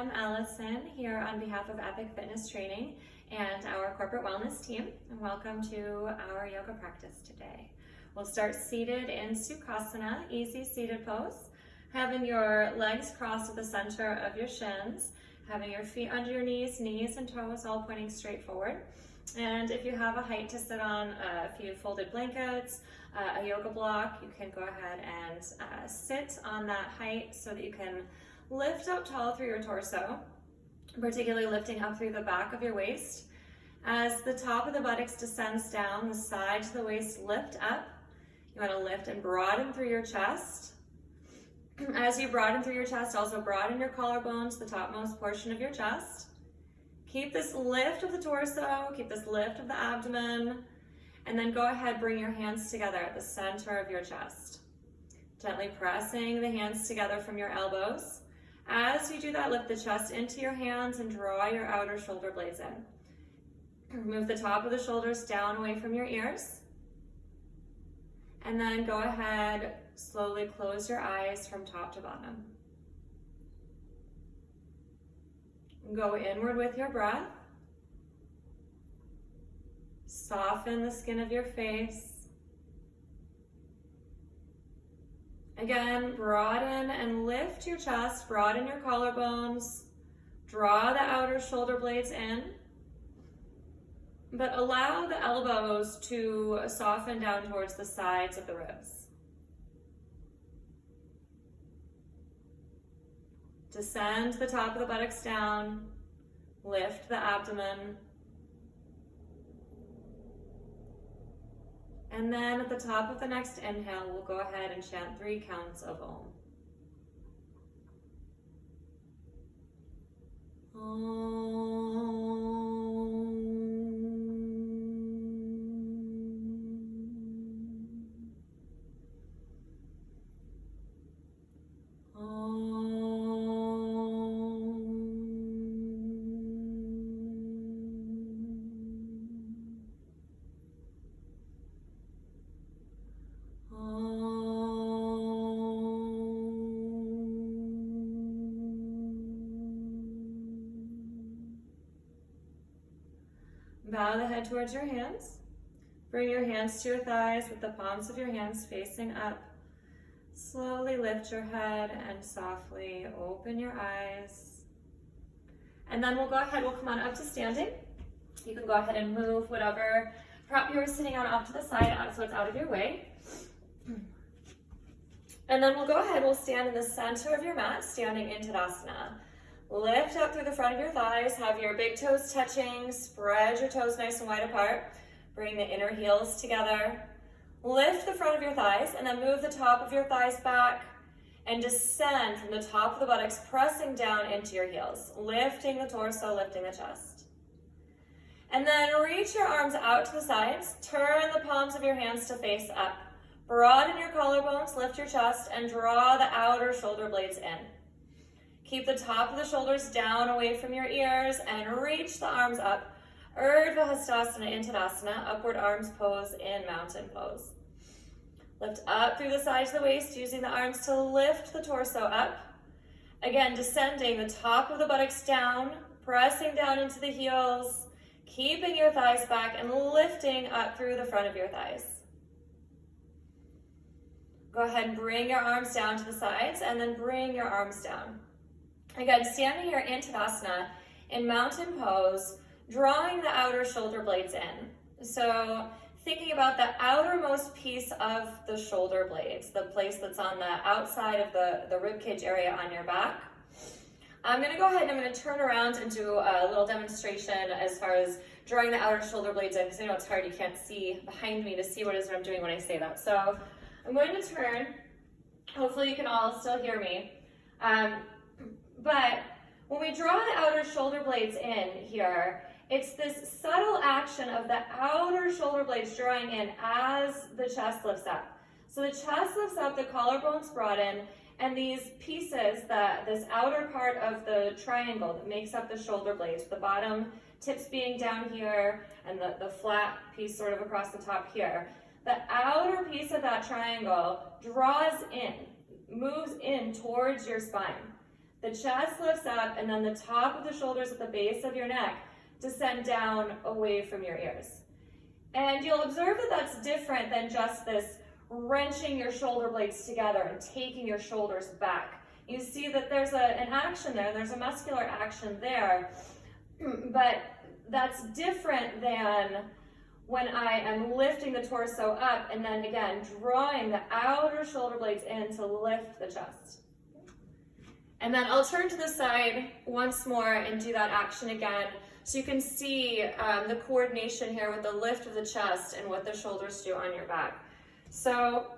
I'm Alison here on behalf of Epic Fitness Training and our corporate wellness team, and welcome to our yoga practice today. We'll start seated in Sukhasana, easy seated pose, having your legs crossed at the center of your shins, having your feet under your knees and toes all pointing straight forward. And if you have a height to sit on, a few folded blankets, a yoga block, you can go ahead and sit on that height so that you can lift up tall through your torso, particularly lifting up through the back of your waist. As the top of the buttocks descends down, the sides of the waist lift up. You want to lift and broaden through your chest. As you broaden through your chest, also broaden your collarbones, the topmost portion of your chest. Keep this lift of the torso, keep this lift of the abdomen, and then go ahead, bring your hands together at the center of your chest. Gently pressing the hands together from your elbows. As you do that, lift the chest into your hands and draw your outer shoulder blades in. Move the top of the shoulders down away from your ears. And then go ahead, slowly close your eyes from top to bottom. Go inward with your breath. Soften the skin of your face. Again, broaden and lift your chest, broaden your collarbones, draw the outer shoulder blades in, but allow the elbows to soften down towards the sides of the ribs. Descend the top of the buttocks down, lift the abdomen, and then at the top of the next inhale, we'll go ahead and chant 3 counts of Om. Bow the head towards your hands. Bring your hands to your thighs with the palms of your hands facing up. Slowly lift your head and softly open your eyes. And then we'll go ahead, we'll come on up to standing. You can go ahead and move whatever prop you were sitting on off to the side so it's out of your way. And then we'll go ahead, we'll stand in the center of your mat, standing in Tadasana. Lift up through the front of your thighs, have your big toes touching, spread your toes nice and wide apart. Bring the inner heels together. Lift the front of your thighs and then move the top of your thighs back and descend from the top of the buttocks, pressing down into your heels, lifting the torso, lifting the chest. And then reach your arms out to the sides, turn the palms of your hands to face up. Broaden your collarbones, lift your chest, and draw the outer shoulder blades in. Keep the top of the shoulders down away from your ears and reach the arms up. Urdhva Hastasana in Tadasana, upward arms pose in mountain pose. Lift up through the sides of the waist, using the arms to lift the torso up. Again, descending the top of the buttocks down, pressing down into the heels, keeping your thighs back and lifting up through the front of your thighs. Go ahead and bring your arms down to the sides and then bring your arms down. Again, standing here in Tadasana, in mountain pose, drawing the outer shoulder blades in. So thinking about the outermost piece of the shoulder blades, the place that's on the outside of the rib cage area on your back. I'm going to go ahead and I'm going to turn around and do a little demonstration as far as drawing the outer shoulder blades in, because I know it's hard, you can't see behind me to see what it is I'm doing when I say that. So I'm going to turn. Hopefully you can all still hear me. But when we draw the outer shoulder blades in here, it's this subtle action of the outer shoulder blades drawing in as the chest lifts up. So the chest lifts up, the collarbones broaden, and these pieces, this outer part of the triangle that makes up the shoulder blades, the bottom tips being down here and the flat piece sort of across the top here, the outer piece of that triangle draws in, moves in towards your spine. The chest lifts up, and then the top of the shoulders at the base of your neck descend down away from your ears. And you'll observe that that's different than just this wrenching your shoulder blades together and taking your shoulders back. You see that there's an action there, there's a muscular action there, but that's different than when I am lifting the torso up and then again drawing the outer shoulder blades in to lift the chest. And then I'll turn to the side once more and do that action again so you can see the coordination here with the lift of the chest and what the shoulders do on your back. So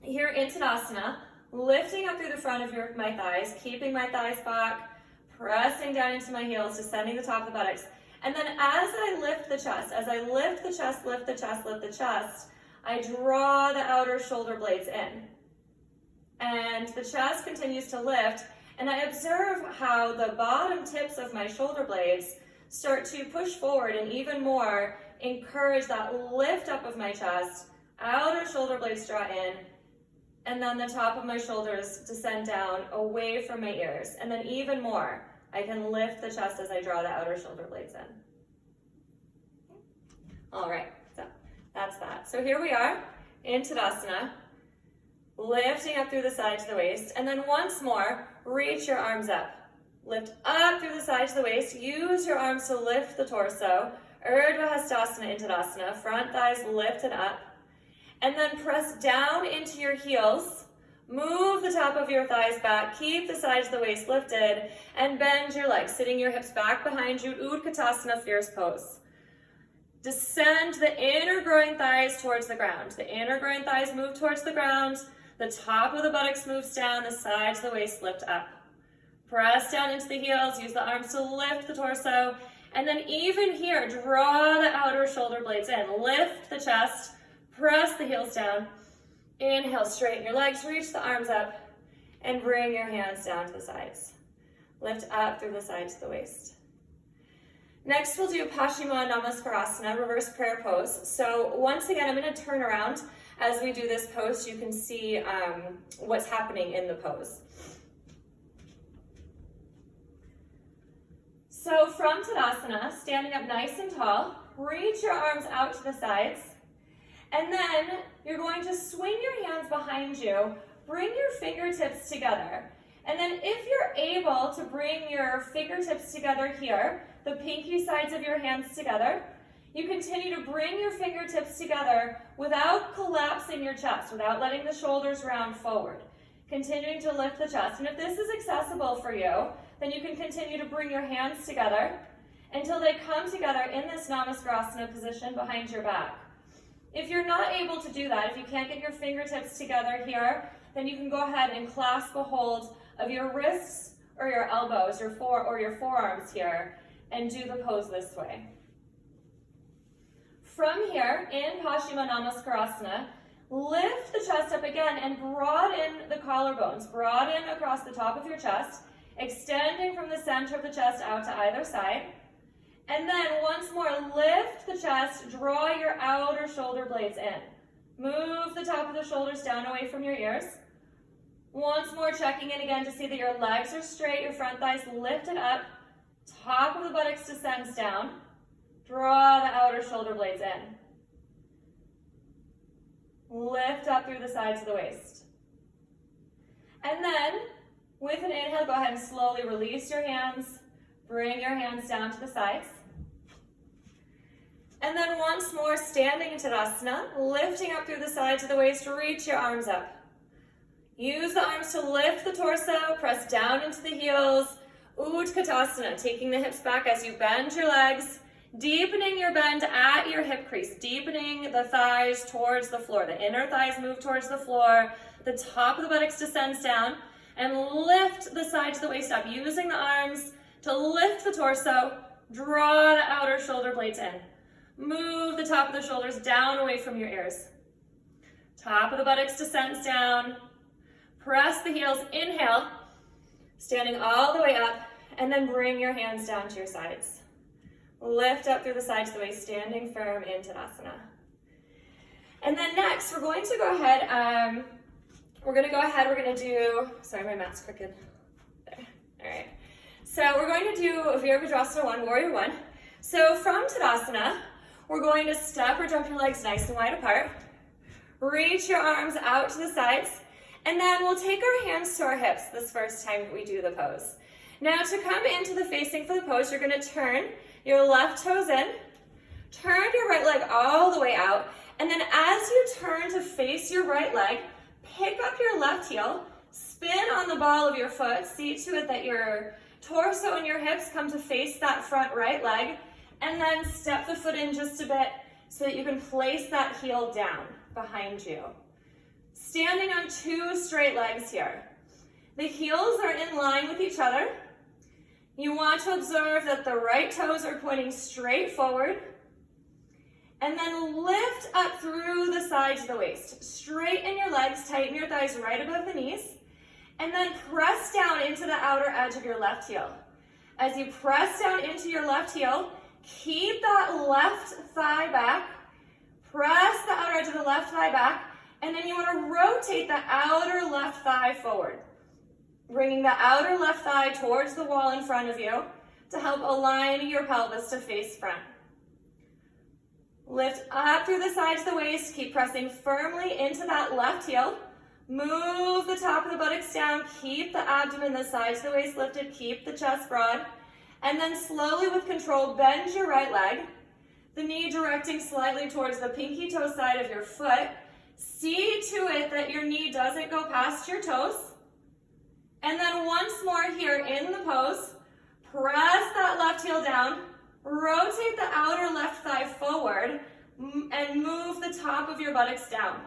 here in Tadasana, lifting up through the front of my thighs, keeping my thighs back, pressing down into my heels, descending the top of the buttocks. And then as I lift the chest, as I lift the chest, lift the chest, lift the chest, I draw the outer shoulder blades in. And the chest continues to lift, and I observe how the bottom tips of my shoulder blades start to push forward and even more encourage that lift up of my chest, outer shoulder blades draw in, and then the top of my shoulders descend down away from my ears. And then even more, I can lift the chest as I draw the outer shoulder blades in. All right, so that's that. So here we are in Tadasana, lifting up through the side to the waist, and then once more, reach your arms up. Lift up through the side to the waist, use your arms to lift the torso, Urdhva Hastasana in Tadasana, front thighs lifted up, and then press down into your heels, move the top of your thighs back, keep the sides of the waist lifted, and bend your legs, sitting your hips back behind you, Utkatasana, fierce pose. Descend the inner groin thighs towards the ground. The inner groin thighs move towards the ground, the top of the buttocks moves down, the sides of the waist lift up. Press down into the heels, use the arms to lift the torso, and then even here, draw the outer shoulder blades in. Lift the chest, press the heels down, inhale, straighten your legs, reach the arms up, and bring your hands down to the sides. Lift up through the sides of the waist. Next, we'll do Paschima Namaskarasana, reverse prayer pose. So once again, I'm going to turn around. As we do this pose, you can see what's happening in the pose. So from Tadasana, standing up nice and tall, reach your arms out to the sides, and then you're going to swing your hands behind you, bring your fingertips together, and then if you're able to bring your fingertips together here, the pinky sides of your hands together, you continue to bring your fingertips together without collapsing your chest, without letting the shoulders round forward. Continuing to lift the chest. And if this is accessible for you, then you can continue to bring your hands together until they come together in this Namaskarasana position behind your back. If you're not able to do that, if you can't get your fingertips together here, then you can go ahead and clasp a hold of your wrists or your elbows or your forearms here and do the pose this way. From here, in Paschima Namaskarasana, lift the chest up again and broaden the collarbones. Broaden across the top of your chest, extending from the center of the chest out to either side. And then once more, lift the chest, draw your outer shoulder blades in. Move the top of the shoulders down away from your ears. Once more, checking in again to see that your legs are straight, your front thighs lifted up, top of the buttocks descends down. Draw the outer shoulder blades in. Lift up through the sides of the waist. And then, with an inhale, go ahead and slowly release your hands. Bring your hands down to the sides. And then once more, standing in Tadasana, lifting up through the sides of the waist, reach your arms up. Use the arms to lift the torso, press down into the heels. Utkatasana, taking the hips back as you bend your legs, deepening your bend at your hip crease, deepening the thighs towards the floor. The inner thighs move towards the floor. The top of the buttocks descends down, and lift the sides of the waist up, using the arms to lift the torso, draw the outer shoulder blades in. Move the top of the shoulders down away from your ears. Top of the buttocks descends down. Press the heels, inhale, standing all the way up, and then bring your hands down to your sides. Lift up through the sides of the waist, standing firm in Tadasana. And then next, we're going to go ahead, we're going to do, sorry, my mat's crooked. There. All right. So we're going to do Virabhadrasana I, Warrior I. So from Tadasana, we're going to step or jump your legs nice and wide apart. Reach your arms out to the sides. And then we'll take our hands to our hips this first time we do the pose. Now to come into the facing for the pose, you're going to turn your left toes in, turn your right leg all the way out, and then as you turn to face your right leg, pick up your left heel, spin on the ball of your foot, see to it that your torso and your hips come to face that front right leg, and then step the foot in just a bit so that you can place that heel down behind you. Standing on two straight legs here. The heels are in line with each other. You want to observe that the right toes are pointing straight forward. And then lift up through the sides of the waist. Straighten your legs, tighten your thighs right above the knees. And then press down into the outer edge of your left heel. As you press down into your left heel, keep that left thigh back. Press the outer edge of the left thigh back. And then you want to rotate the outer left thigh forward. Bringing the outer left thigh towards the wall in front of you to help align your pelvis to face front. Lift up through the sides of the waist. Keep pressing firmly into that left heel. Move the top of the buttocks down. Keep the abdomen, the sides of the waist lifted. Keep the chest broad. And then slowly with control, bend your right leg. The knee directing slightly towards the pinky toe side of your foot. See to it that your knee doesn't go past your toes. And then once more here in the pose, press that left heel down, rotate the outer left thigh forward, and move the top of your buttocks down.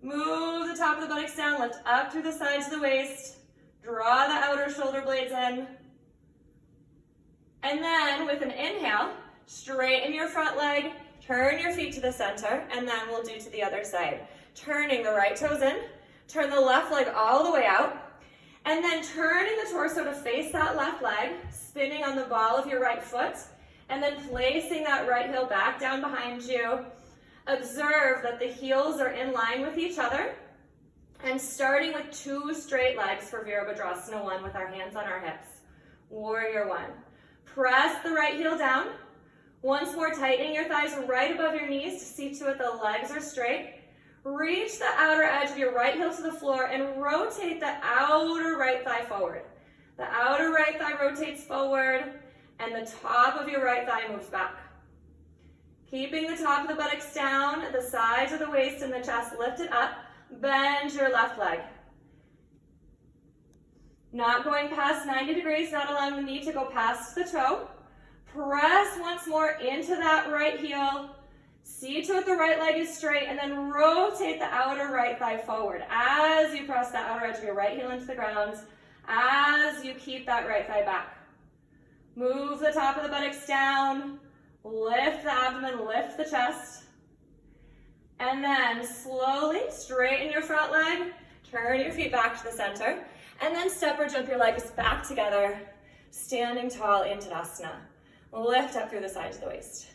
Move the top of the buttocks down, lift up through the sides of the waist, draw the outer shoulder blades in. And then with an inhale, straighten your front leg, turn your feet to the center, and then we'll do to the other side. Turning the right toes in, turn the left leg all the way out, and then turning the torso to face that left leg, spinning on the ball of your right foot, and then placing that right heel back down behind you. Observe that the heels are in line with each other, and starting with two straight legs for Virabhadrasana I with our hands on our hips. Warrior I. Press the right heel down. Once more, tightening your thighs right above your knees to see to it the legs are straight. Reach the outer edge of your right heel to the floor and rotate the outer right thigh forward. The outer right thigh rotates forward and the top of your right thigh moves back. Keeping the top of the buttocks down, the sides of the waist and the chest lifted up, bend your left leg. Not going past 90 degrees, not allowing the knee to go past the toe. Press once more into that right heel. See to it the right leg is straight, and then rotate the outer right thigh forward as you press the outer edge of your right heel into the ground, as you keep that right thigh back. Move the top of the buttocks down, lift the abdomen, lift the chest, and then slowly straighten your front leg, turn your feet back to the center, and then step or jump your legs back together, standing tall in Tadasana. Lift up through the sides of the waist.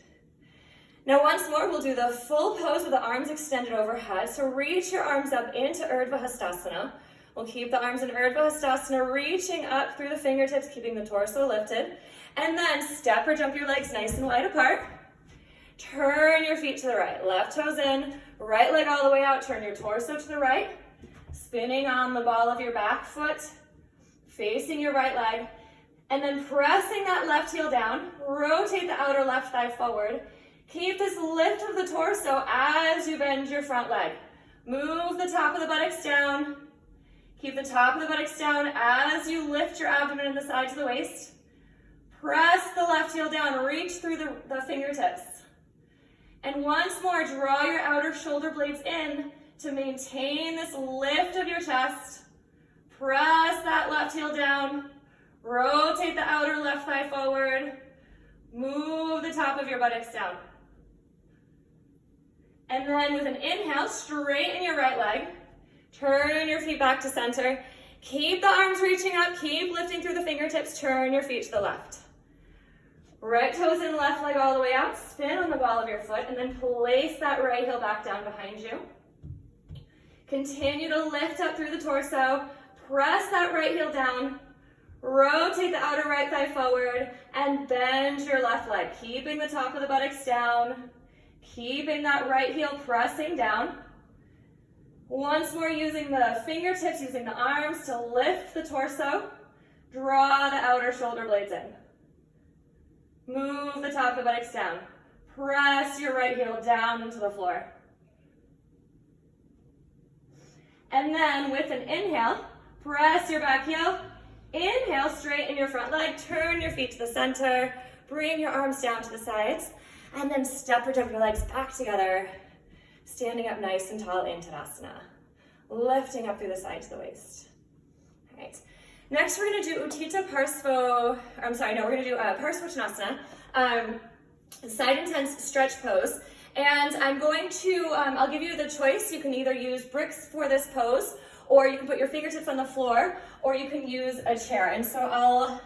Now once more, we'll do the full pose with the arms extended overhead. So reach your arms up into Urdhva Hastasana. We'll keep the arms in Urdhva Hastasana, reaching up through the fingertips, keeping the torso lifted. And then step or jump your legs nice and wide apart. Turn your feet to the right. Left toes in, right leg all the way out. Turn your torso to the right. Spinning on the ball of your back foot, facing your right leg. And then pressing that left heel down, rotate the outer left thigh forward. Keep this lift of the torso as you bend your front leg. Move the top of the buttocks down. Keep the top of the buttocks down as you lift your abdomen and the sides of the waist. Press the left heel down, reach through the fingertips. And once more, draw your outer shoulder blades in to maintain this lift of your chest. Press that left heel down. Rotate the outer left thigh forward. Move the top of your buttocks down. And then with an inhale, straighten your right leg. Turn your feet back to center. Keep the arms reaching up. Keep lifting through the fingertips. Turn your feet to the left. Right toes in, left leg all the way out. Spin on the ball of your foot and then place that right heel back down behind you. Continue to lift up through the torso. Press that right heel down. Rotate the outer right thigh forward and bend your left leg, keeping the top of the buttocks down, keeping that right heel pressing down. Once more, using the fingertips, using the arms to lift the torso. Draw the outer shoulder blades in. Move the top of the buttocks down. Press your right heel down into the floor. And then with an inhale, press your back heel. Inhale, straighten your front leg, turn your feet to the center, bring your arms down to the sides, and then step or jump your legs back together, standing up nice and tall in Tadasana. Lifting up through the side to the waist. All right. Next, we're going to do Parsvottanasana, side intense stretch pose. And I'm going to, I'll give you the choice. You can either use bricks for this pose, or you can put your fingertips on the floor, or you can use a chair. And so I'll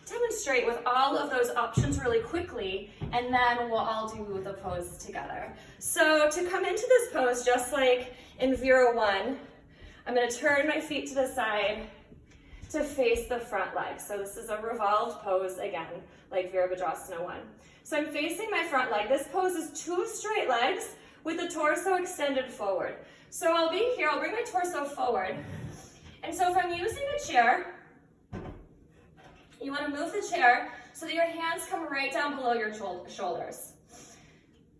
demonstrate with all of those options really quickly, and then we'll all do the pose together. So to come into this pose, just like in Vira 1, I'm going to turn my feet to the side to face the front leg. So this is a revolved pose again, like Virabhadrasana 1. So I'm facing my front leg. This pose is 2 straight legs with the torso extended forward. So I'll be here, I'll bring my torso forward. And so if I'm using a chair, you want to move the chair so that your hands come right down below your shoulders.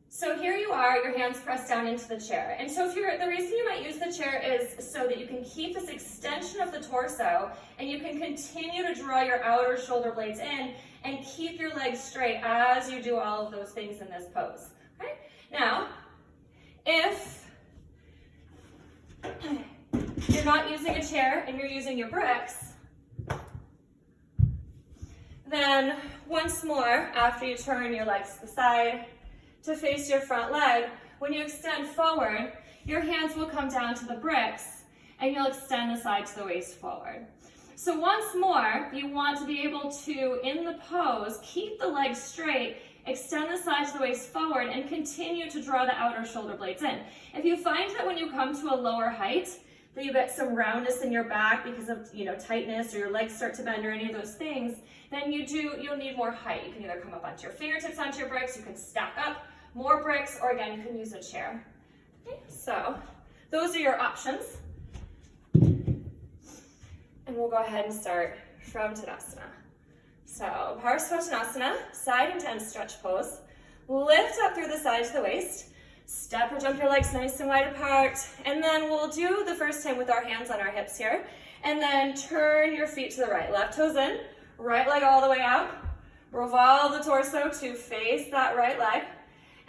So here you are, your hands pressed down into the chair. And so the reason you might use the chair is so that you can keep this extension of the torso and you can continue to draw your outer shoulder blades in and keep your legs straight as you do all of those things in this pose. Okay? Now, if you're not using a chair and you're using your bricks, then once more, after you turn your legs to the side to face your front leg, when you extend forward, your hands will come down to the bricks and you'll extend the side to the waist forward. So once more, you want to be able to, in the pose, keep the legs straight, extend the side to the waist forward, and continue to draw the outer shoulder blades in. If you find that when you come to a lower height, that you get some roundness in your back because of tightness, or your legs start to bend, or any of those things, then you'll need more height. You can either come up onto your fingertips onto your bricks, you can stack up more bricks, or again, you can use a chair. Okay, so those are your options. And we'll go ahead and start from Tadasana. So Parsvottanasana, side intense stretch pose. Lift up through the side to the waist. Step or jump your legs nice and wide apart. And then we'll do the first time with our hands on our hips here. And then turn your feet to the right. Left toes in, right leg all the way out. Revolve the torso to face that right leg.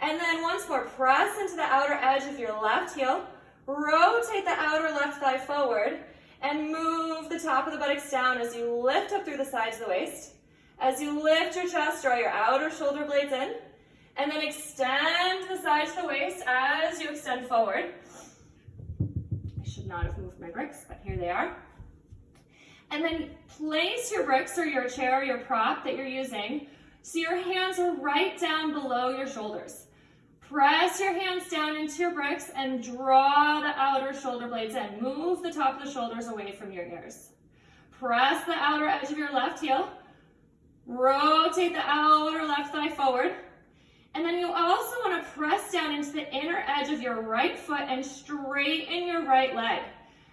And then once more, press into the outer edge of your left heel. Rotate the outer left thigh forward. And move the top of the buttocks down as you lift up through the sides of the waist. As you lift your chest, draw your outer shoulder blades in. And then extend the sides of the waist as you extend forward. I should not have moved my bricks, but here they are. And then place your bricks or your chair or your prop that you're using so your hands are right down below your shoulders. Press your hands down into your bricks and draw the outer shoulder blades in. Move the top of the shoulders away from your ears. Press the outer edge of your left heel. Rotate the outer left thigh forward. And then you also want to press down into the inner edge of your right foot and straighten your right leg.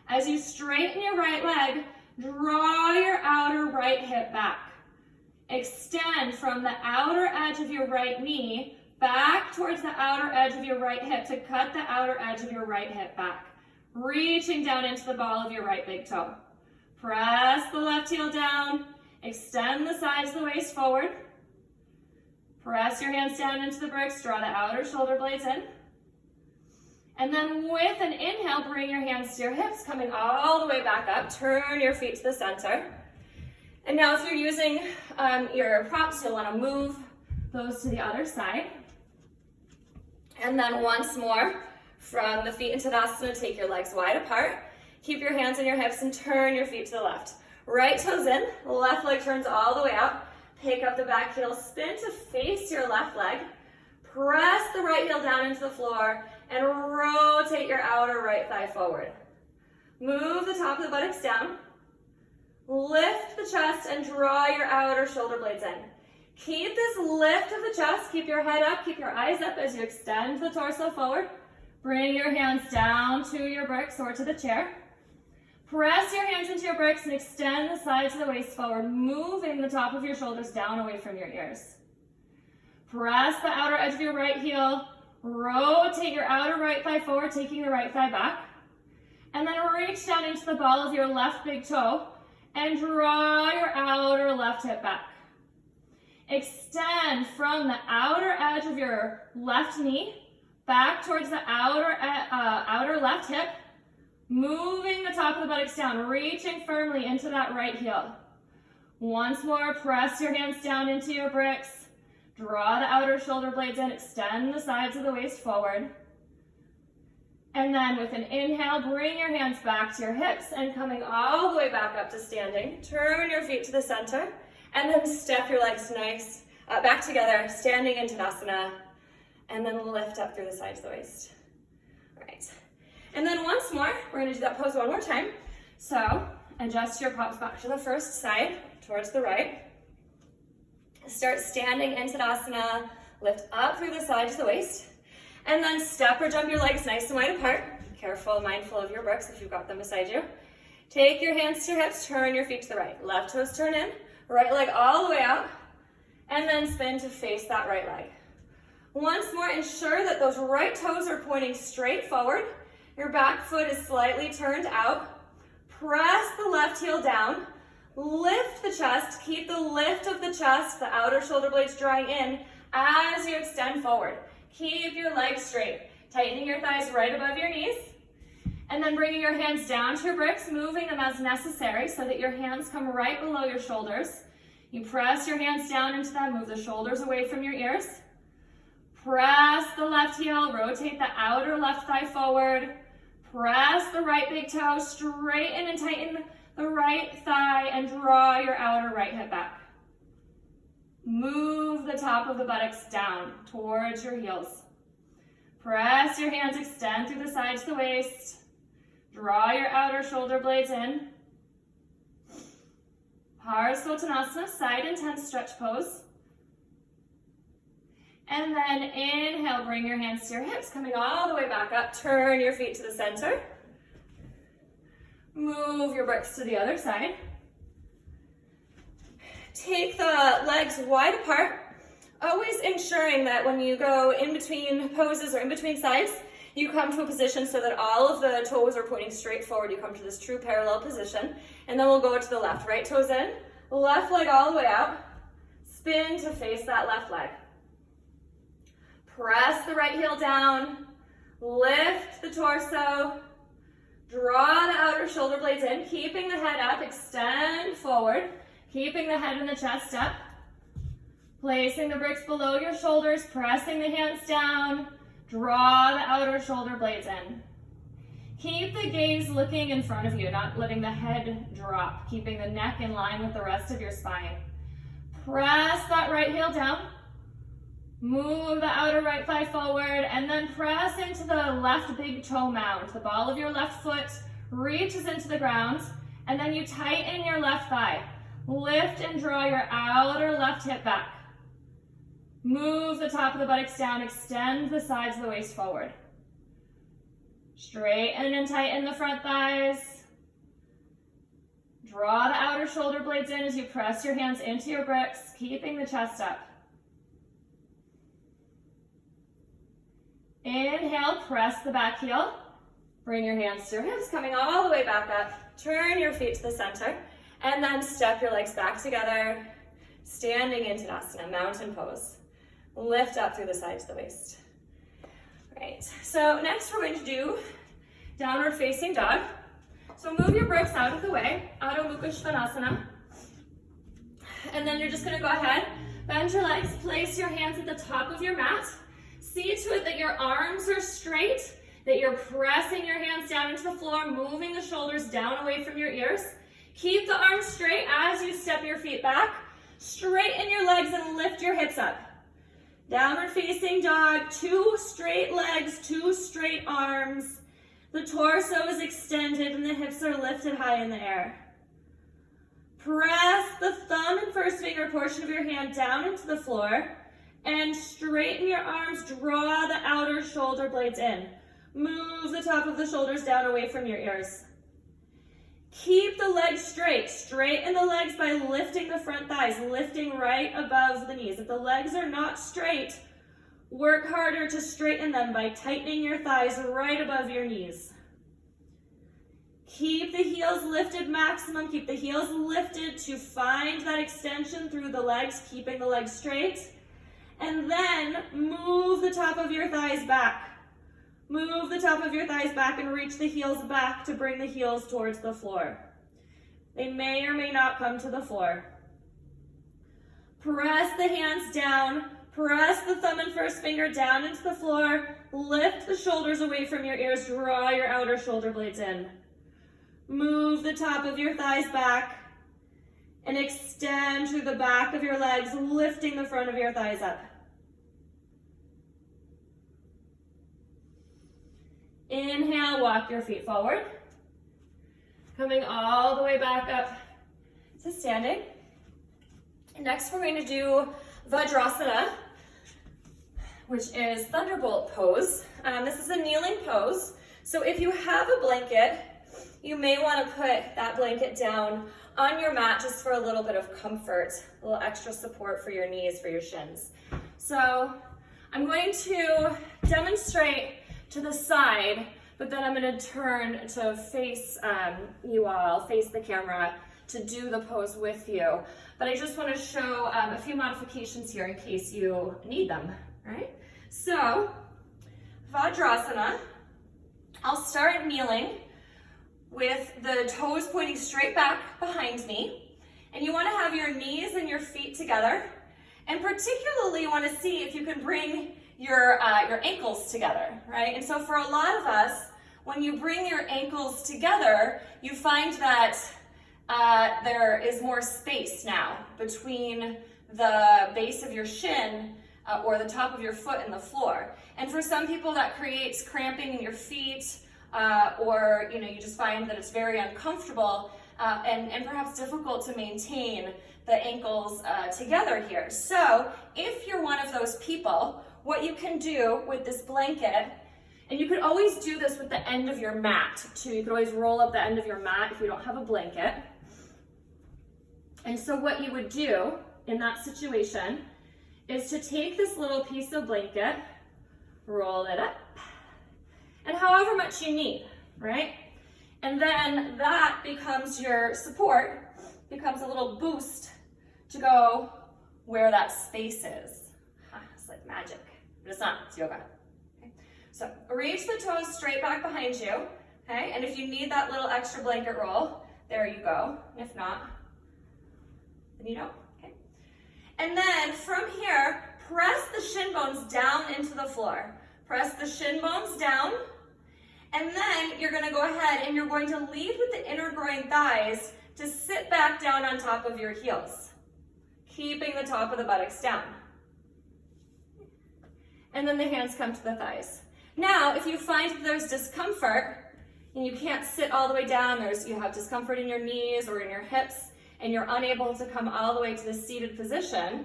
As you straighten your right leg, draw your outer right hip back. Extend from the outer edge of your right knee back towards the outer edge of your right hip to cut the outer edge of your right hip back. Reaching down into the ball of your right big toe. Press the left heel down. Extend the sides of the waist forward. Press your hands down into the bricks. Draw the outer shoulder blades in. And then with an inhale, bring your hands to your hips, coming all the way back up. Turn your feet to the center. And now if you're using your props, you'll want to move those to the other side. And then once more, from the feet into Tadasana, take your legs wide apart. Keep your hands on your hips and turn your feet to the left. Right toes in, left leg turns all the way out. Pick up the back heel, spin to face your left leg. Press the right heel down into the floor and rotate your outer right thigh forward. Move the top of the buttocks down. Lift the chest and draw your outer shoulder blades in. Keep this lift of the chest. Keep your head up, keep your eyes up as you extend the torso forward. Bring your hands down to your bricks or to the chair. Press your hands into your bricks and extend the sides of the waist forward, moving the top of your shoulders down away from your ears. Press the outer edge of your right heel. Rotate your outer right thigh forward, taking the right thigh back. And then reach down into the ball of your left big toe and draw your outer left hip back. Extend from the outer edge of your left knee back towards the outer left hip, moving the top of the buttocks down, reaching firmly into that right heel. Once more, press your hands down into your bricks. Draw the outer shoulder blades in, extend the sides of the waist forward. And then with an inhale, bring your hands back to your hips and coming all the way back up to standing. Turn your feet to the center and then step your legs nice back together, standing in Tadasana, and then lift up through the sides of the waist. All right. And then once more, we're going to do that pose one more time. So adjust your palms back to the first side, towards the right. Start standing in Tadasana, lift up through the sides of the waist, and then step or jump your legs nice and wide apart. Careful, mindful of your bricks if you've got them beside you. Take your hands to your hips, turn your feet to the right. Left toes turn in, right leg all the way out, and then spin to face that right leg. Once more, ensure that those right toes are pointing straight forward. Your back foot is slightly turned out. Press the left heel down. Lift the chest. Keep the lift of the chest, the outer shoulder blades drawing in as you extend forward. Keep your legs straight. Tightening your thighs right above your knees. And then bringing your hands down to your bricks, moving them as necessary so that your hands come right below your shoulders. You press your hands down into them, move the shoulders away from your ears. Press the left heel, rotate the outer left thigh forward. Press the right big toe, straighten and tighten the right thigh and draw your outer right hip back. Move the top of the buttocks down towards your heels. Press your hands, extend through the sides of the waist. Draw your outer shoulder blades in. Parsvottanasana, side intense stretch pose. And then inhale, bring your hands to your hips, coming all the way back up. Turn your feet to the center. Move your bricks to the other side. Take the legs wide apart, always ensuring that when you go in between poses or in between sides, you come to a position so that all of the toes are pointing straight forward. You come to this true parallel position. And then we'll go to the left. Right toes in, left leg all the way out. Spin to face that left leg. Press the right heel down. Lift the torso. Draw the outer shoulder blades in, keeping the head up. Extend forward. Keeping the head and the chest up. Placing the bricks below your shoulders, pressing the hands down. Draw the outer shoulder blades in. Keep the gaze looking in front of you, not letting the head drop, keeping the neck in line with the rest of your spine. Press that right heel down. Move the outer right thigh forward, and then press into the left big toe mound. The ball of your left foot reaches into the ground, and then you tighten your left thigh. Lift and draw your outer left hip back. Move the top of the buttocks down, extend the sides of the waist forward. Straighten and tighten the front thighs. Draw the outer shoulder blades in as you press your hands into your bricks, keeping the chest up. Inhale, press the back heel. Bring your hands to your hips, coming all the way back up. Turn your feet to the center, and then step your legs back together, standing in Tadasana, mountain pose. Lift up through the sides of the waist. Right, so next we're going to do downward facing dog. So move your bricks out of the way, Adho Svanasana. And then you're just gonna go ahead, bend your legs, place your hands at the top of your mat. See to it that your arms are straight, that you're pressing your hands down into the floor, moving the shoulders down away from your ears. Keep the arms straight as you step your feet back. Straighten your legs and lift your hips up. Downward facing dog, 2 straight legs, 2 straight arms. The torso is extended and the hips are lifted high in the air. Press the thumb and first finger portion of your hand down into the floor and straighten your arms, draw the outer shoulder blades in. Move the top of the shoulders down away from your ears. Keep the legs straight. Straighten the legs by lifting the front thighs, lifting right above the knees. If the legs are not straight, work harder to straighten them by tightening your thighs right above your knees. Keep the heels lifted maximum. Keep the heels lifted to find that extension through the legs, keeping the legs straight. And then move the top of your thighs back. Move the top of your thighs back and reach the heels back to bring the heels towards the floor. They may or may not come to the floor. Press the hands down. Press the thumb and first finger down into the floor. Lift the shoulders away from your ears. Draw your outer shoulder blades in. Move the top of your thighs back and extend through the back of your legs, lifting the front of your thighs up. Inhale, walk your feet forward. Coming all the way back up to standing. Next, we're going to do Vajrasana, which is thunderbolt pose. This is a kneeling pose. So if you have a blanket, you may want to put that blanket down on your mat just for a little bit of comfort, a little extra support for your knees, for your shins. So I'm going to demonstrate to the side, but then I'm going to turn to face you all, face the camera, to do the pose with you. But I just want to show a few modifications here in case you need them, right? So, Vajrasana, I'll start kneeling with the toes pointing straight back behind me. And you want to have your knees and your feet together. And particularly you want to see if you can bring your ankles together, right? And so for a lot of us, when you bring your ankles together, you find that there is more space now between the base of your shin or the top of your foot and the floor. And for some people that creates cramping in your feet, or you just find that it's very uncomfortable and perhaps difficult to maintain the ankles together here. So if you're one of those people, what you can do with this blanket, and you could always do this with the end of your mat too. You could always roll up the end of your mat if you don't have a blanket. And so what you would do in that situation is to take this little piece of blanket, roll it up, and however much you need, right? And then that becomes your support, becomes a little boost to go where that space is. It's like magic, but it's not, it's yoga. Okay? So reach the toes straight back behind you, okay? And if you need that little extra blanket roll, there you go. And if not, then you don't, okay? And then from here, press the shin bones down into the floor. Press the shin bones down, and then you're gonna go ahead and you're going to lead with the inner groin thighs to sit back down on top of your heels, keeping the top of the buttocks down. And then the hands come to the thighs. Now, if you find that there's discomfort and you can't sit all the way down, you have discomfort in your knees or in your hips, and you're unable to come all the way to the seated position,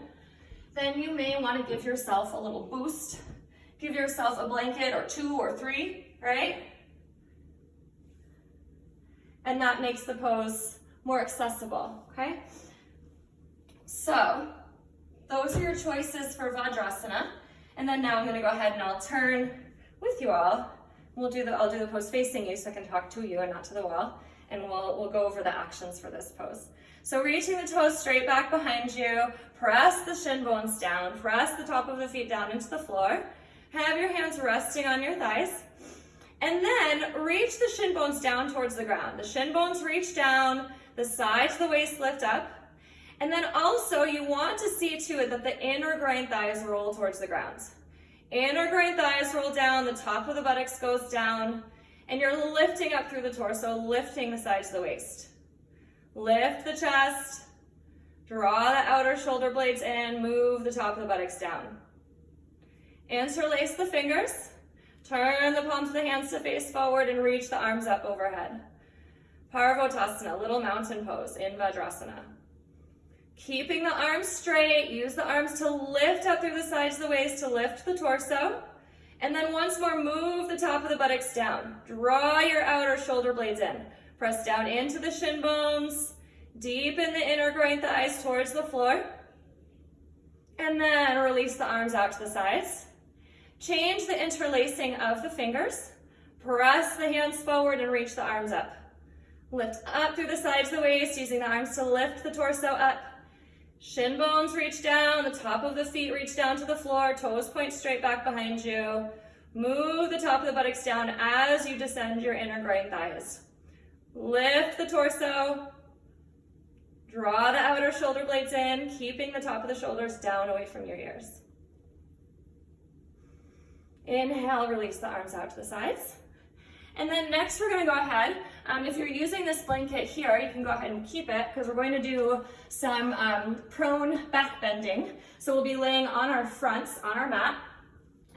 then you may want to give yourself a little boost. Give yourself a blanket or 2 or 3, right? And that makes the pose more accessible, okay? So, those are your choices for Vajrasana. And then now I'm gonna go ahead and I'll turn with you all. I'll do the pose facing you so I can talk to you and not to the wall. And we'll go over the actions for this pose. So reaching the toes straight back behind you, press the shin bones down, press the top of the feet down into the floor. Have your hands resting on your thighs. And then reach the shin bones down towards the ground. The shin bones reach down, the sides of the waist lift up. And then also you want to see to it that the inner groin thighs roll towards the ground. Inner groin thighs roll down, the top of the buttocks goes down, and you're lifting up through the torso, lifting the sides of the waist. Lift the chest, draw the outer shoulder blades in, move the top of the buttocks down. Interlace the fingers, turn the palms of the hands to face forward and reach the arms up overhead. Parsvottanasana, little mountain pose in Vajrasana. Keeping the arms straight, use the arms to lift up through the sides of the waist to lift the torso. And then once more, move the top of the buttocks down. Draw your outer shoulder blades in. Press down into the shin bones. Deepen the inner groin thighs towards the floor. And then release the arms out to the sides. Change the interlacing of the fingers. Press the hands forward and reach the arms up. Lift up through the sides of the waist, using the arms to lift the torso up. Shin bones reach down, the top of the feet reach down to the floor, toes point straight back behind you. Move the top of the buttocks down as you descend your inner groin thighs. Lift the torso. Draw the outer shoulder blades in, keeping the top of the shoulders down away from your ears. Inhale, release the arms out to the sides. And then next we're going to go ahead, if you're using this blanket here, you can go ahead and keep it because we're going to do some prone back bending. So we'll be laying on our fronts, on our mat.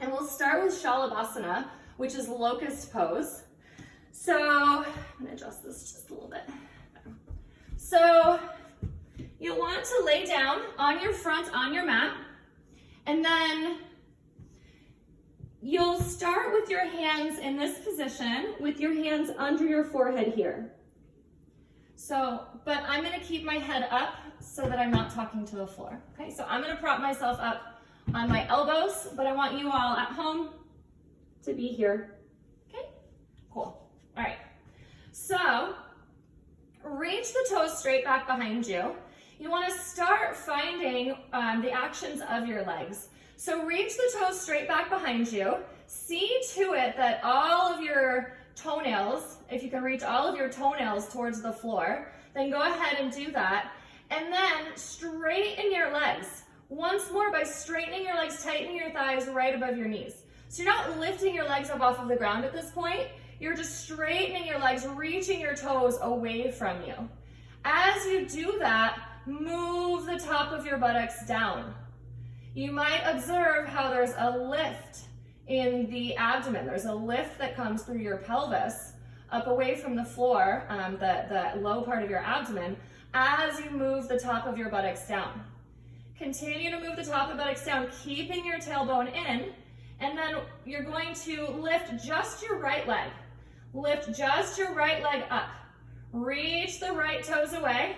And we'll start with Salabhasana, which is locust pose. So I'm going to adjust this just a little bit. So you'll want to lay down on your front, on your mat, and then you'll start with your hands in this position, with your hands under your forehead here. But I'm gonna keep my head up so that I'm not talking to the floor. Okay, so I'm gonna prop myself up on my elbows, but I want you all at home to be here. Okay, cool. All right, so reach the toes straight back behind you. You wanna start finding the actions of your legs. So reach the toes straight back behind you. See to it that all of your toenails, if you can reach all of your toenails towards the floor, then go ahead and do that. And then straighten your legs. Once more, by straightening your legs, tightening your thighs right above your knees. So you're not lifting your legs up off of the ground at this point. You're just straightening your legs, reaching your toes away from you. As you do that, move the top of your buttocks down. You might observe how there's a lift in the abdomen. There's a lift that comes through your pelvis up away from the floor, the low part of your abdomen, as you move the top of your buttocks down. Continue to move the top of the buttocks down, keeping your tailbone in, and then you're going to lift just your right leg. Lift just your right leg up. Reach the right toes away.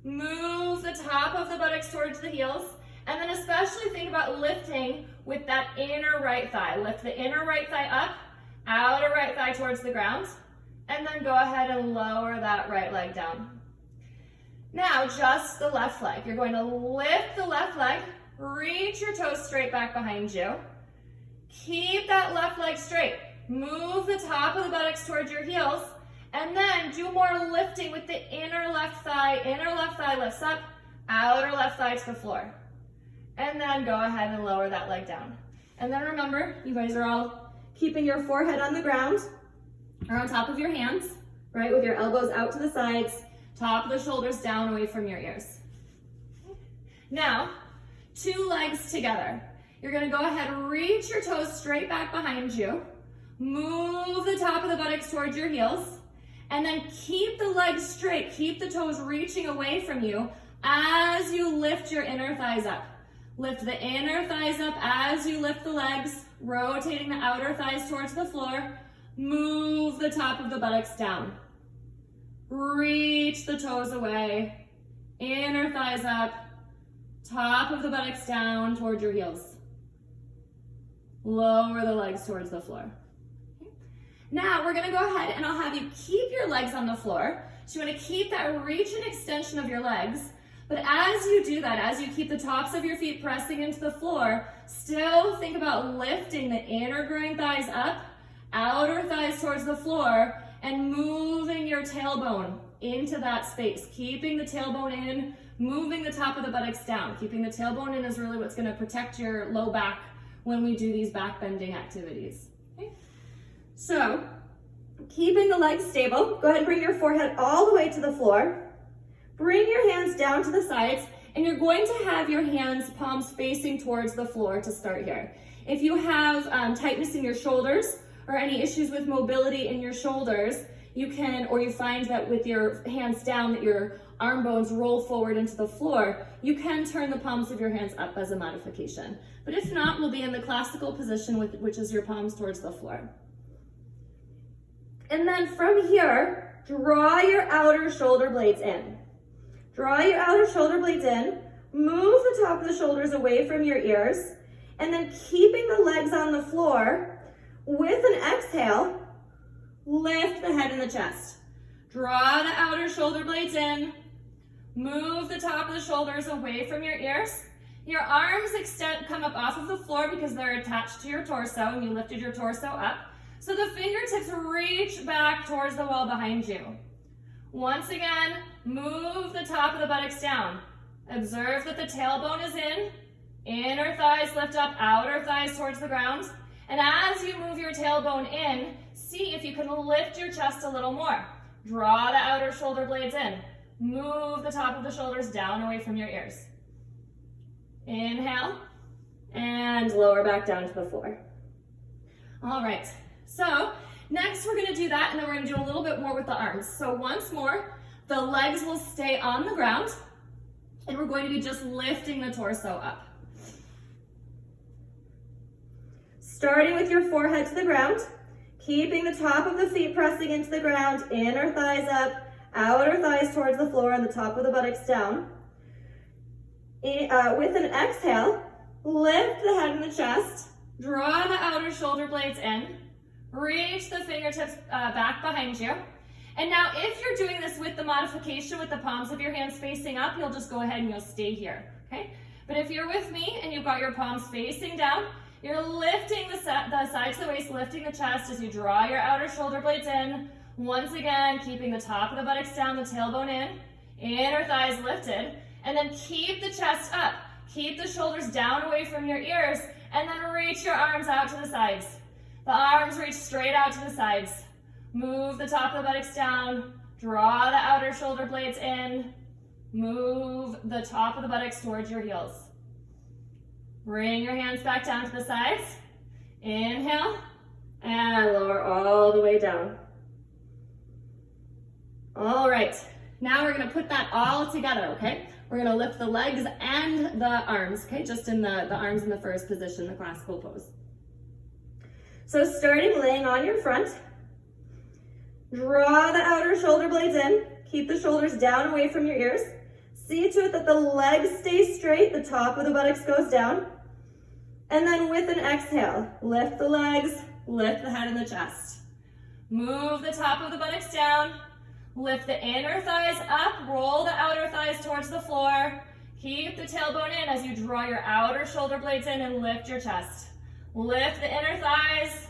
Move the top of the buttocks towards the heels. And then especially think about lifting with that inner right thigh. Lift the inner right thigh up, outer right thigh towards the ground, and then go ahead and lower that right leg down. Now, just the left leg. You're going to lift the left leg, reach your toes straight back behind you. Keep that left leg straight. Move the top of the buttocks towards your heels, and then do more lifting with the inner left thigh. Inner left thigh lifts up, outer left thigh to the floor. And then go ahead and lower that leg down. And then remember, you guys are all keeping your forehead on the ground or on top of your hands, right? With your elbows out to the sides, top of the shoulders down away from your ears. Now, two legs together. You're gonna go ahead and reach your toes straight back behind you. Move the top of the buttocks towards your heels. And then keep the legs straight. Keep the toes reaching away from you as you lift your inner thighs up. Lift the inner thighs up as you lift the legs, rotating the outer thighs towards the floor. Move the top of the buttocks down. Reach the toes away, inner thighs up, top of the buttocks down towards your heels. Lower the legs towards the floor. Okay. Now we're gonna go ahead and I'll have you keep your legs on the floor. So you wanna keep that reach and extension of your legs. But as you do that, as you keep the tops of your feet pressing into the floor, still think about lifting the inner groin thighs up, outer thighs towards the floor, and moving your tailbone into that space. Keeping the tailbone in, moving the top of the buttocks down. Keeping the tailbone in is really what's going to protect your low back when we do these back bending activities. Okay? So, keeping the legs stable, go ahead and bring your forehead all the way to the floor. Bring your hands down to the sides, and you're going to have your hands, palms facing towards the floor to start here. If you have tightness in your shoulders or any issues with mobility in your shoulders, you can, or you find that with your hands down that your arm bones roll forward into the floor, you can turn the palms of your hands up as a modification. But if not, we'll be in the classical position, which is your palms towards the floor. And then from here, draw your outer shoulder blades in. Draw your outer shoulder blades in, move the top of the shoulders away from your ears, and then keeping the legs on the floor, with an exhale, lift the head and the chest. Draw the outer shoulder blades in, move the top of the shoulders away from your ears. Your arms come up off of the floor because they're attached to your torso, and you lifted your torso up. So the fingertips reach back towards the wall behind you. Once again, move the top of the buttocks down. Observe that the tailbone is in. Inner thighs lift up, outer thighs towards the ground. And as you move your tailbone in, see if you can lift your chest a little more. Draw the outer shoulder blades in. Move the top of the shoulders down away from your ears. Inhale, and lower back down to the floor. All right, so next we're gonna do that, and then we're gonna do a little bit more with the arms. So once more, the legs will stay on the ground, and we're going to be just lifting the torso up. Starting with your forehead to the ground, keeping the top of the feet pressing into the ground, inner thighs up, outer thighs towards the floor, and the top of the buttocks down. With an exhale, lift the head and the chest, draw the outer shoulder blades in, reach the fingertips back behind you. And now if you're doing this with the modification with the palms of your hands facing up, you'll just go ahead and you'll stay here, okay? But if you're with me and you've got your palms facing down, you're lifting the sides of the waist, lifting the chest as you draw your outer shoulder blades in. Once again, keeping the top of the buttocks down, the tailbone in, inner thighs lifted. And then keep the chest up. Keep the shoulders down away from your ears, and then reach your arms out to the sides. The arms reach straight out to the sides. Move the top of the buttocks down. Draw the outer shoulder blades in. Move the top of the buttocks towards your heels. Bring your hands back down to the sides. Inhale, and lower all the way down. All right, now we're gonna put that all together, okay? We're gonna lift the legs and the arms, okay? Just in the arms in the first position, the classical pose. So starting laying on your front, draw the outer shoulder blades in, keep the shoulders down away from your ears. See to it that the legs stay straight, the top of the buttocks goes down. And then with an exhale, lift the legs, lift the head and the chest. Move the top of the buttocks down. Lift the inner thighs up, roll the outer thighs towards the floor. Keep the tailbone in as you draw your outer shoulder blades in and lift your chest. Lift the inner thighs,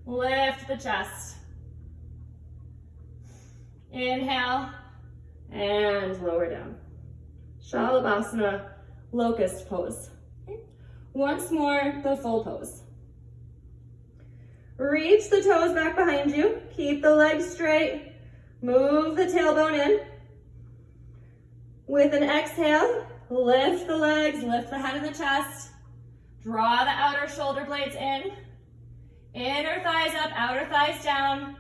lift the chest. Inhale, and lower down. Salabhasana, locust pose. Okay. Once more, the full pose. Reach the toes back behind you. Keep the legs straight. Move the tailbone in. With an exhale, lift the legs, lift the head and the chest. Draw the outer shoulder blades in. Inner thighs up, outer thighs down.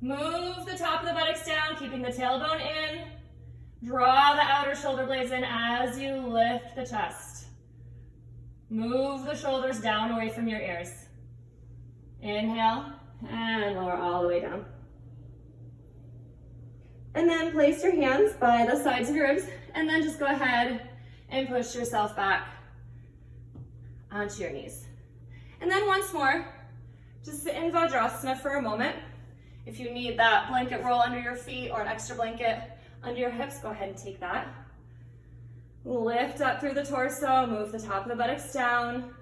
Move the top of the buttocks down, keeping the tailbone in. Draw the outer shoulder blades in as you lift the chest. Move the shoulders down away from your ears. Inhale, and lower all the way down. And then place your hands by the sides of your ribs, and then just go ahead and push yourself back onto your knees. And then once more, just sit in Vajrasana for a moment. If you need that blanket roll under your feet or an extra blanket under your hips, go ahead and take that. Lift up through the torso, move the top of the buttocks down.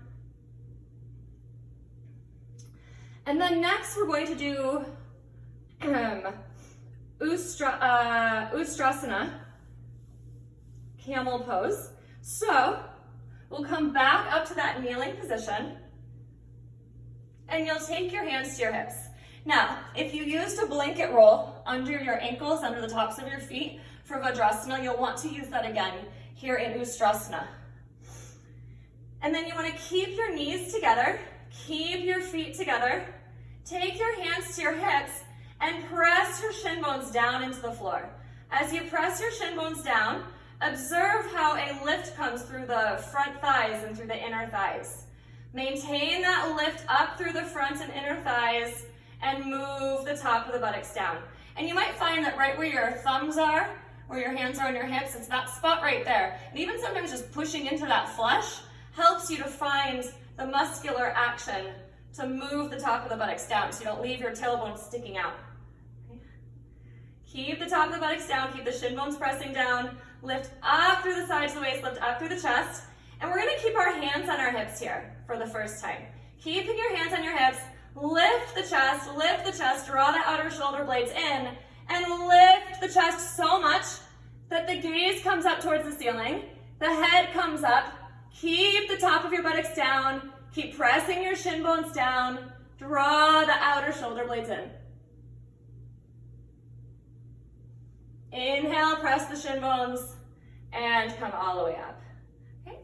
And then next we're going to do Ustrasana, camel pose. So we'll come back up to that kneeling position, and you'll take your hands to your hips. Now, if you used a blanket roll under your ankles, under the tops of your feet for Vajrasana, you'll want to use that again here in Ustrasana. And then you want to keep your knees together, keep your feet together, take your hands to your hips, and press your shin bones down into the floor. As you press your shin bones down, observe how a lift comes through the front thighs and through the inner thighs. Maintain that lift up through the front and inner thighs and move the top of the buttocks down. And you might find that right where your thumbs are, where your hands are on your hips, it's that spot right there. And even sometimes just pushing into that flesh helps you to find the muscular action to move the top of the buttocks down so you don't leave your tailbone sticking out. Okay. Keep the top of the buttocks down, keep the shin bones pressing down, lift up through the sides of the waist, lift up through the chest. And we're gonna keep our hands on our hips here for the first time. Keeping your hands on your hips, lift the chest, draw the outer shoulder blades in, and lift the chest so much that the gaze comes up towards the ceiling, the head comes up, keep the top of your buttocks down, keep pressing your shin bones down, draw the outer shoulder blades in. Inhale, press the shin bones, and come all the way up. Okay.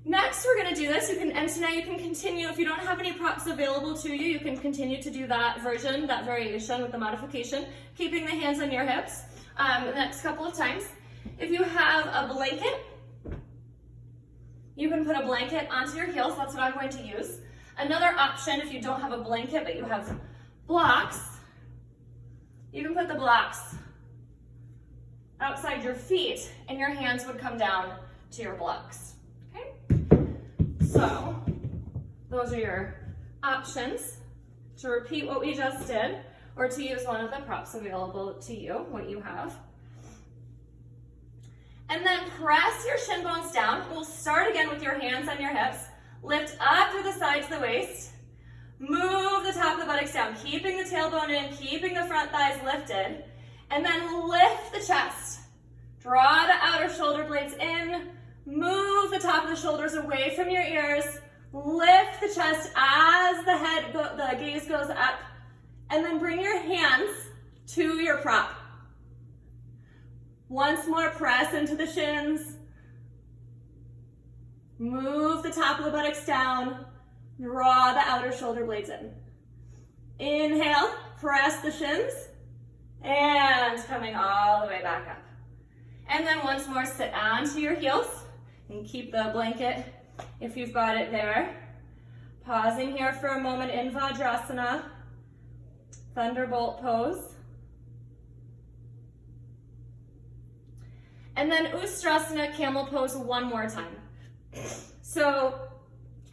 Next, we're gonna do this, and so now you can continue, if you don't have any props available to you, you can continue to do that version, that variation with the modification, keeping the hands on your hips the next couple of times. If you have a blanket, you can put a blanket onto your heels, that's what I'm going to use. Another option, if you don't have a blanket but you have blocks, you can put the blocks outside your feet and your hands would come down to your blocks. Okay? So, those are your options to repeat what we just did or to use one of the props available to you, what you have. And then press your shin bones down. We'll start again with your hands on your hips. Lift up through the sides of the waist. Move the top of the buttocks down, keeping the tailbone in, keeping the front thighs lifted. And then lift the chest. Draw the outer shoulder blades in. Move the top of the shoulders away from your ears. Lift the chest as the gaze goes up. And then bring your hands to your prop. Once more, press into the shins. Move the top of the buttocks down. Draw the outer shoulder blades in. Inhale, press the shins. And coming all the way back up. And then once more, sit onto your heels. And keep the blanket, if you've got it there. Pausing here for a moment in Vajrasana. Thunderbolt pose. And then Ustrasana, camel pose one more time. So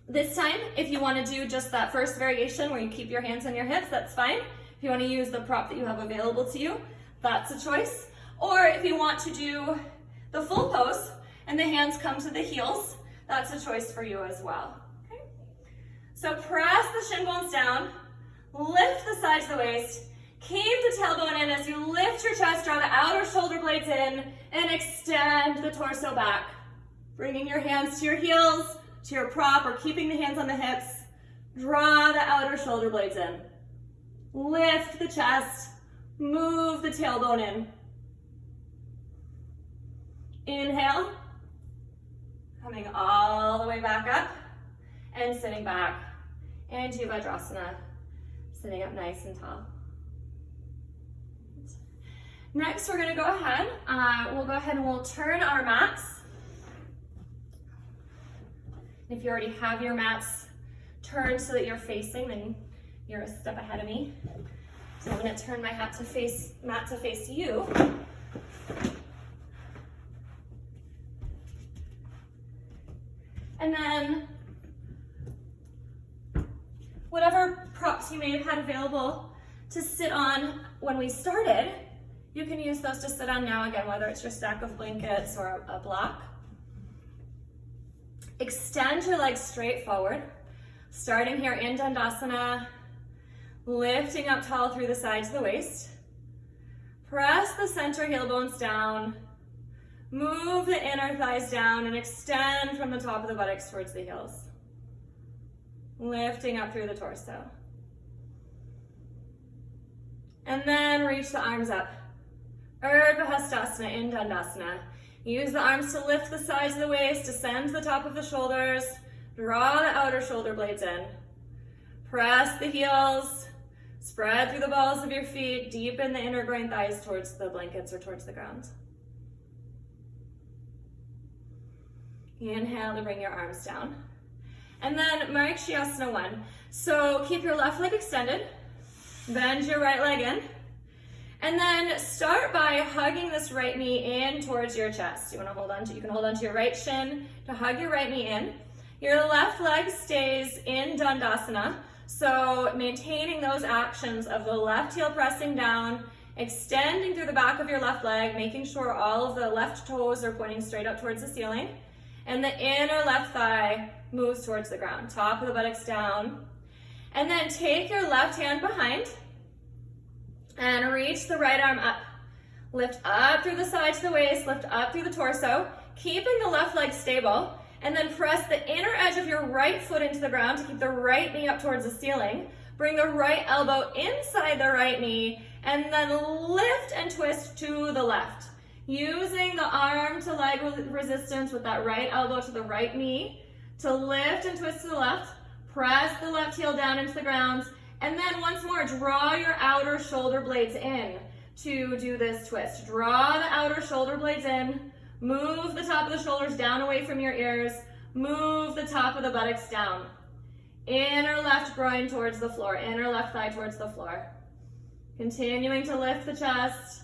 this time, if you want to do just that first variation where you keep your hands on your hips, that's fine. If you want to use the prop that you have available to you, that's a choice. Or if you want to do the full pose and the hands come to the heels, that's a choice for you as well. Okay? So press the shin bones down, lift the sides of the waist, keep the tailbone in as you lift your chest, draw the outer shoulder blades in, and extend the torso back. Bringing your hands to your heels, to your prop, or keeping the hands on the hips. Draw the outer shoulder blades in. Lift the chest, move the tailbone in. Inhale, coming all the way back up, and sitting back into Vajrasana, sitting up nice and tall. Next, we're gonna go ahead, we'll turn our mats. If you already have your mats turned so that you're facing, then you're a step ahead of me. So I'm gonna turn my mat to face you. And then, whatever props you may have had available to sit on when we started, you can use those to sit on now again, whether it's your stack of blankets or a block. Extend your legs straight forward, starting here in Dandasana, lifting up tall through the sides of the waist. Press the center heel bones down, move the inner thighs down, and extend from the top of the buttocks towards the heels. Lifting up through the torso. And then reach the arms up. Urdhva Hastasana in Dandasana. Use the arms to lift the sides of the waist, descend to the top of the shoulders, draw the outer shoulder blades in. Press the heels, Spread through the balls of your feet, deepen the inner groin thighs towards the blankets or towards the ground. Inhale to bring your arms down. And then Maricyasana I. So keep your left leg extended, bend your right leg in, and then start by hugging this right knee in towards your chest. You can hold on to your right shin to hug your right knee in. Your left leg stays in Dandasana. So maintaining those actions of the left heel pressing down, extending through the back of your left leg, making sure all of the left toes are pointing straight up towards the ceiling, and the inner left thigh moves towards the ground, top of the buttocks down. And then take your left hand behind and reach the right arm up. Lift up through the side to the waist, lift up through the torso, keeping the left leg stable. And then press the inner edge of your right foot into the ground to keep the right knee up towards the ceiling. Bring the right elbow inside the right knee, and then lift and twist to the left. Using the arm to leg resistance with that right elbow to the right knee to lift and twist to the left. Press the left heel down into the ground, and then once more, draw your outer shoulder blades in to do this twist. Draw the outer shoulder blades in. Move the top of the shoulders down away from your ears. Move the top of the buttocks down. Inner left groin towards the floor. Inner left thigh towards the floor. Continuing to lift the chest.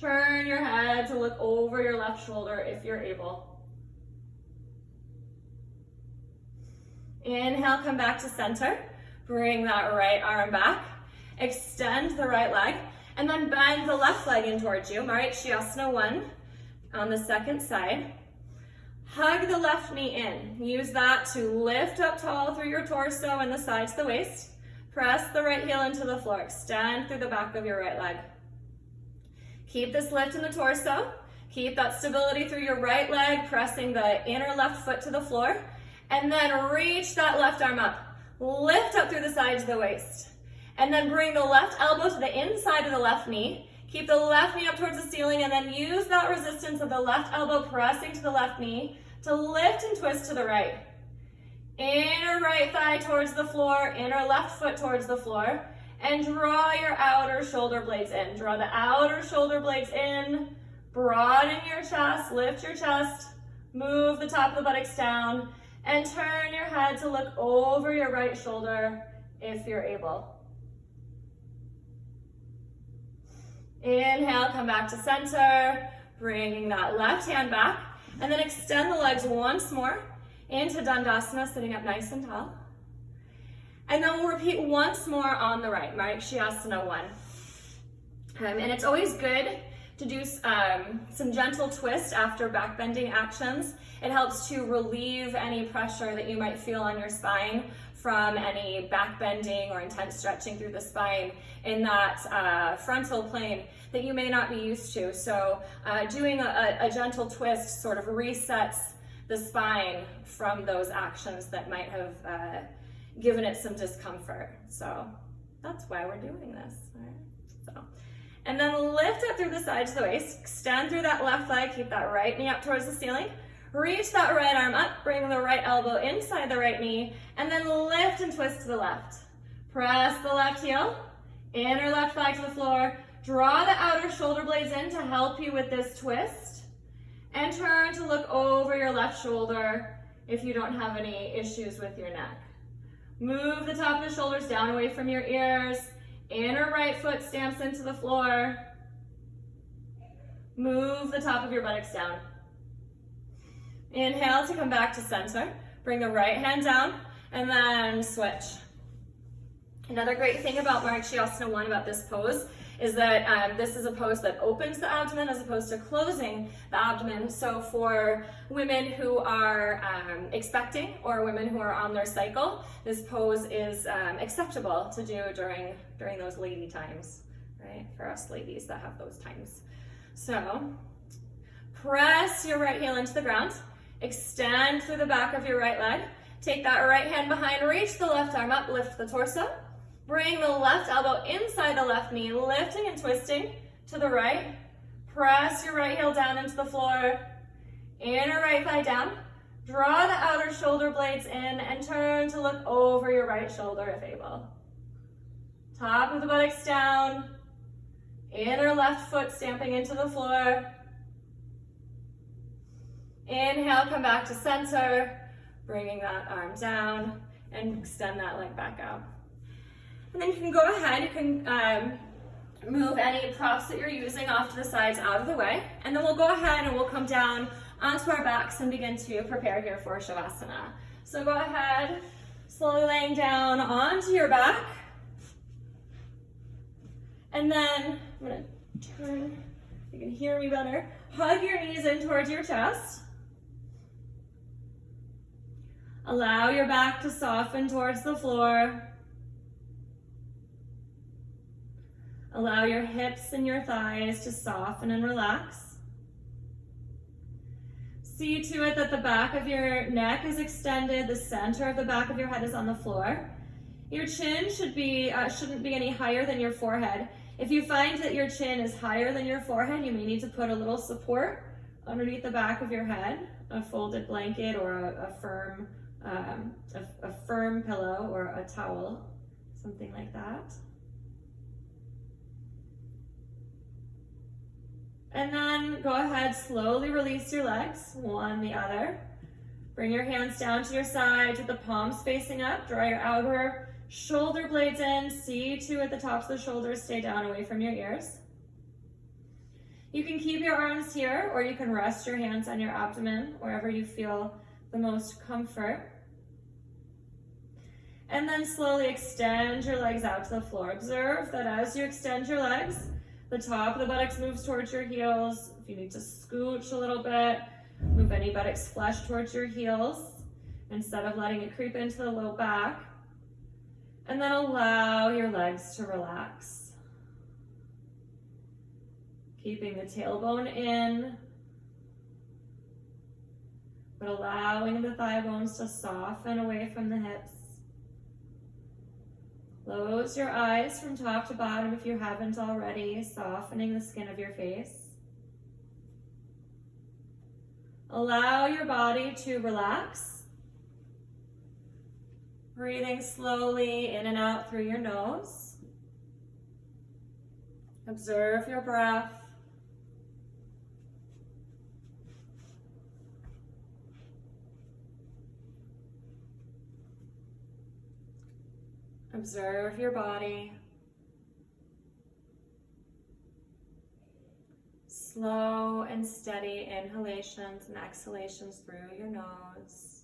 Turn your head to look over your left shoulder if you're able. Inhale, come back to center. Bring that right arm back. Extend the right leg. And then bend the left leg in towards you. Maricyasana I. On the second side, hug the left knee in. Use that to lift up tall through your torso and the sides of the waist. Press the right heel into the floor. Extend through the back of your right leg. Keep this lift in the torso. Keep that stability through your right leg, pressing the inner left foot to the floor. And then reach that left arm up. Lift up through the sides of the waist. And then bring the left elbow to the inside of the left knee. Keep the left knee up towards the ceiling, and then use that resistance of the left elbow pressing to the left knee to lift and twist to the right. Inner right thigh towards the floor, inner left foot towards the floor, and draw your outer shoulder blades in. Draw the outer shoulder blades in, broaden your chest, lift your chest, move the top of the buttocks down, and turn your head to look over your right shoulder if you're able. Inhale, come back to center, bringing that left hand back, and then extend the legs once more into Dandasana, sitting up nice and tall. And then we'll repeat once more on the right, Maricyasana I. And it's always good to do some gentle twist after back bending actions. It helps to relieve any pressure that you might feel on your spine from any back bending or intense stretching through the spine in that frontal plane that you may not be used to. So doing a gentle twist sort of resets the spine from those actions that might have given it some discomfort. So that's why we're doing this. All right. And then lift up through the sides of the waist, extend through that left leg, keep that right knee up towards the ceiling. Reach that right arm up, bring the right elbow inside the right knee, and then lift and twist to the left. Press the left heel, inner left thigh to the floor. Draw the outer shoulder blades in to help you with this twist. And turn to look over your left shoulder if you don't have any issues with your neck. Move the top of the shoulders down away from your ears. Inner right foot stamps into the floor. Move the top of your buttocks down. Inhale to come back to center. Bring the right hand down and then switch. Another great thing about Maricyasana I, about this pose, is that this is a pose that opens the abdomen as opposed to closing the abdomen. So for women who are expecting or women who are on their cycle, this pose is acceptable to do during those lady times, right? For us ladies that have those times. So press your right heel into the ground. Extend through the back of your right leg. Take that right hand behind, reach the left arm up, lift the torso. Bring the left elbow inside the left knee, lifting and twisting to the right. Press your right heel down into the floor. Inner right thigh down. Draw the outer shoulder blades in and turn to look over your right shoulder if able. Top of the buttocks down. Inner left foot stamping into the floor. Inhale, come back to center, bringing that arm down and extend that leg back out. And then you can go ahead, you can move any props that you're using off to the sides out of the way. And then we'll go ahead and we'll come down onto our backs and begin to prepare here for Shavasana. So go ahead, slowly laying down onto your back. And then I'm gonna turn, you can hear me better. Hug your knees in towards your chest. Allow your back to soften towards the floor. Allow your hips and your thighs to soften and relax. See to it that the back of your neck is extended, the center of the back of your head is on the floor. Your chin shouldn't be any higher than your forehead. If you find that your chin is higher than your forehead, you may need to put a little support underneath the back of your head, a folded blanket or a firm pillow or a towel, something like that. And then go ahead, slowly release your legs, one the other. Bring your hands down to your sides with the palms facing up. Draw your outer shoulder blades in. See to it the tops of the shoulders stay down away from your ears. You can keep your arms here, or you can rest your hands on your abdomen, wherever you feel the most comfort. And then slowly extend your legs out to the floor. Observe that as you extend your legs, the top of the buttocks moves towards your heels. If you need to scooch a little bit, move any buttocks flush towards your heels instead of letting it creep into the low back. And then allow your legs to relax. Keeping the tailbone in, but allowing the thigh bones to soften away from the hips. Close your eyes from top to bottom if you haven't already, softening the skin of your face. Allow your body to relax. Breathing slowly in and out through your nose. Observe your breath. Observe your body. Slow and steady inhalations and exhalations through your nose.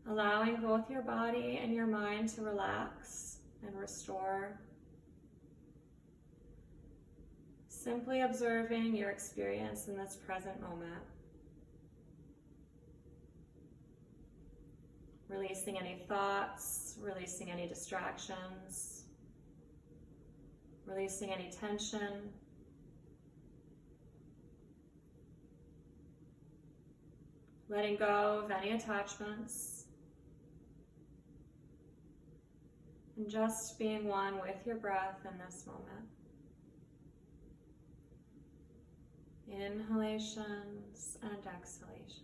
Allowing both your body and your mind to relax and restore. Simply observing your experience in this present moment. Releasing any thoughts, releasing any distractions, releasing any tension. Letting go of any attachments. And just being one with your breath in this moment. Inhalations and exhalations.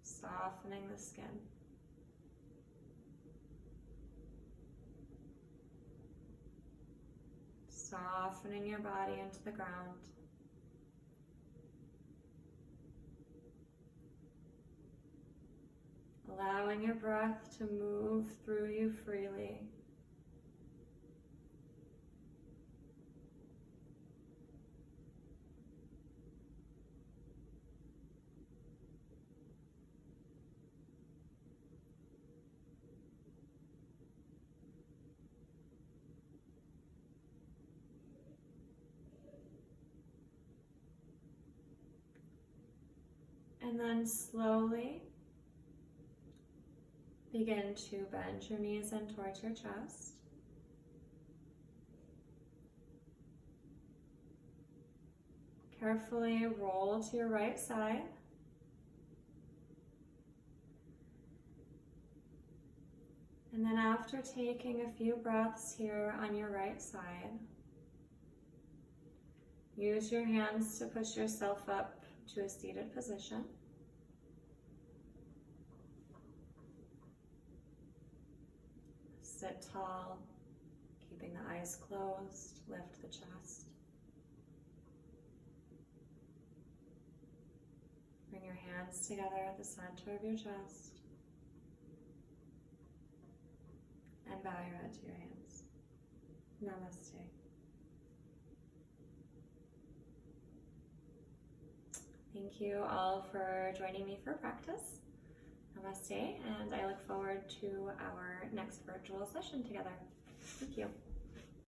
Softening the skin. Softening your body into the ground. Allowing your breath to move through you freely. And then slowly begin to bend your knees in towards your chest. Carefully roll to your right side. And then after taking a few breaths here on your right side, use your hands to push yourself up to a seated position. Sit tall, keeping the eyes closed, lift the chest. Bring your hands together at the center of your chest. And bow your head to your hands. Namaste. Thank you all for joining me for practice. Namaste, and I look forward to our next virtual session together. Thank you.